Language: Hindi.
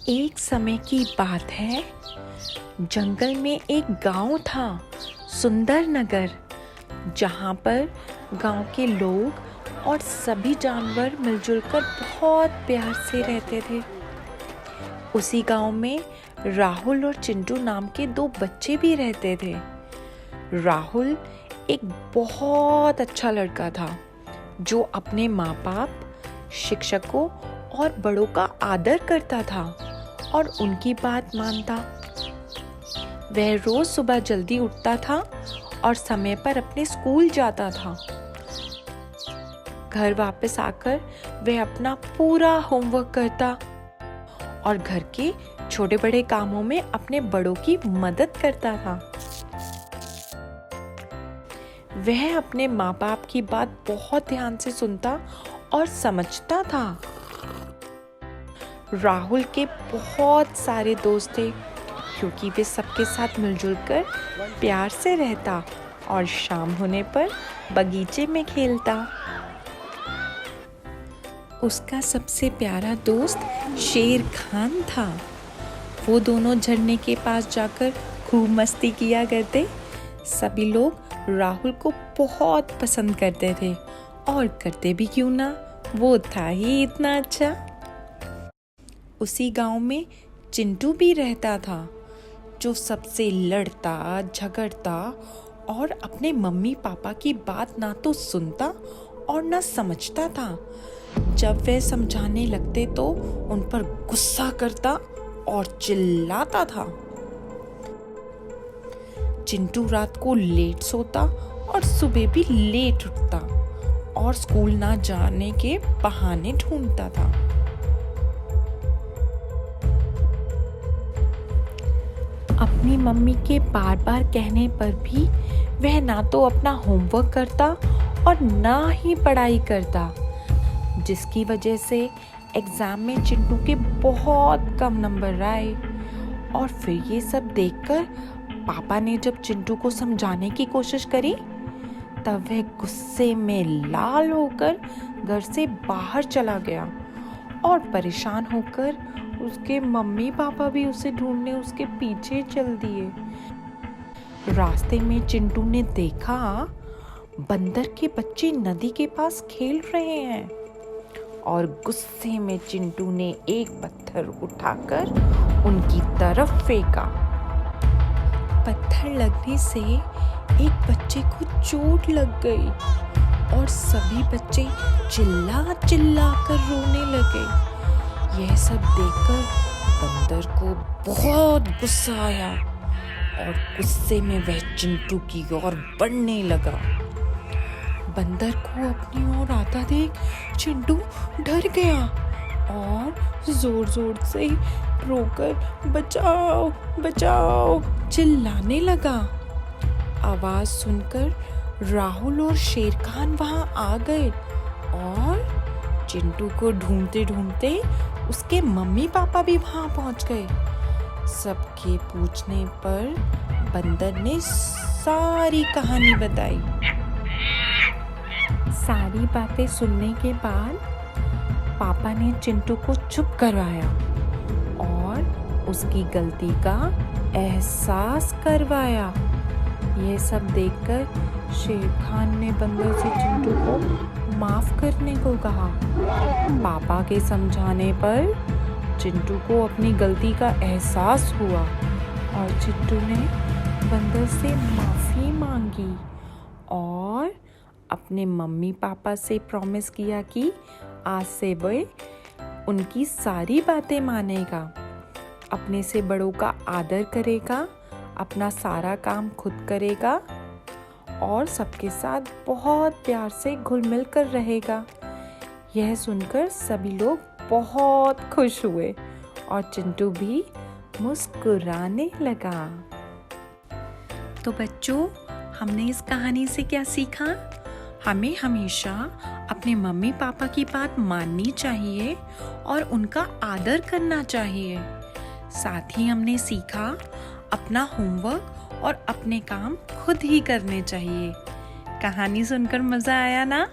एक समय की बात है, जंगल में एक गांव था, सुंदर नगर, जहां पर गांव के लोग और सभी जानवर मिलजुल कर बहुत प्यार से रहते थे। उसी गांव में राहुल और चिंटू नाम के दो बच्चे भी रहते थे। राहुल एक बहुत अच्छा लड़का था, जो अपने माँ बाप, शिक्षकों और बड़ों का आदर करता था और उनकी बात मानता। वह रोज सुबह जल्दी उठता था और समय पर अपने स्कूल जाता था। घर वापस आकर वह अपना पूरा होमवर्क करता और घर के छोटे बड़े कामों में अपने बड़ों की मदद करता था। वह अपने माँ बाप की बात बहुत ध्यान से सुनता और समझता था। राहुल के बहुत सारे दोस्त थे, क्योंकि वे सबके साथ मिलजुल कर प्यार से रहता और शाम होने पर बगीचे में खेलता। उसका सबसे प्यारा दोस्त शेर खान था। वो दोनों झरने के पास जाकर खूब मस्ती किया करते। सभी लोग राहुल को बहुत पसंद करते थे, और करते भी क्यों ना, वो था ही इतना अच्छा। उसी गांव में चिंटू भी रहता था, जो सबसे लड़ता झगड़ता और अपने मम्मी पापा की बात ना तो सुनता और ना समझता था। जब वे समझाने लगते तो उन पर गुस्सा करता और चिल्लाता था। चिंटू रात को लेट सोता और सुबह भी लेट उठता और स्कूल ना जाने के बहाने ढूंढता था। अपनी मम्मी के बार बार कहने पर भी वह ना तो अपना होमवर्क करता और ना ही पढ़ाई करता, जिसकी वजह से एग्जाम में चिंटू के बहुत कम नंबर आए। और फिर ये सब देखकर पापा ने जब चिंटू को समझाने की कोशिश करी, तब वह गुस्से में लाल होकर घर से बाहर चला गया और परेशान होकर उसके मम्मी पापा भी उसे ढूंढने उसके पीछे चल दिए। रास्ते में चिंटू ने देखा बंदर के बच्चे नदी के पास खेल रहे हैं, और गुस्से में चिंटू ने एक पत्थर उठाकर उनकी तरफ फेंका। पत्थर लगने से एक बच्चे को चोट लग गई और सभी बच्चे चिल्ला चिल्ला कर रोने लगे। यह सब देखकर बंदर को बहुत गुस्सा आया और गुस्से में वह चिंटू की ओर बढ़ने लगा। बंदर को अपनी ओर आता देख चिंटू डर गया और जोर जोर से रोकर बचाओ बचाओ चिल्लाने लगा। आवाज सुनकर राहुल और शेर खान वहां आ गए और चिंटू को ढूंढते ढूंढते उसके मम्मी पापा भी वहां पहुंच गए। सबके पूछने पर बंदर ने सारी कहानी बताई। सारी बातें सुनने के बाद पापा ने चिंटू को चुप करवाया और उसकी गलती का एहसास करवाया। यह सब देखकर शेर खान ने बंदर से चिंटू को माफ करने को कहा। पापा के समझाने पर चिंटू को अपनी गलती का एहसास हुआ और चिंटू ने बंदर से माफी मांगी और अपने मम्मी पापा से प्रॉमिस किया कि आज से वह उनकी सारी बातें मानेगा, अपने से बड़ों का आदर करेगा, अपना सारा काम खुद करेगा और सबके साथ बहुत प्यार से घुल मिल कर रहेगा। यह सुनकर सभी लोग बहुत खुश हुए और चिंटू भी मुस्कुराने लगा। तो बच्चों, हमने इस कहानी से क्या सीखा? हमें हमेशा अपने मम्मी पापा की बात माननी चाहिए और उनका आदर करना चाहिए। साथ ही हमने सीखा अपना होमवर्क और अपने काम खुद ही करने चाहिए। कहानी सुनकर मजा आया ना?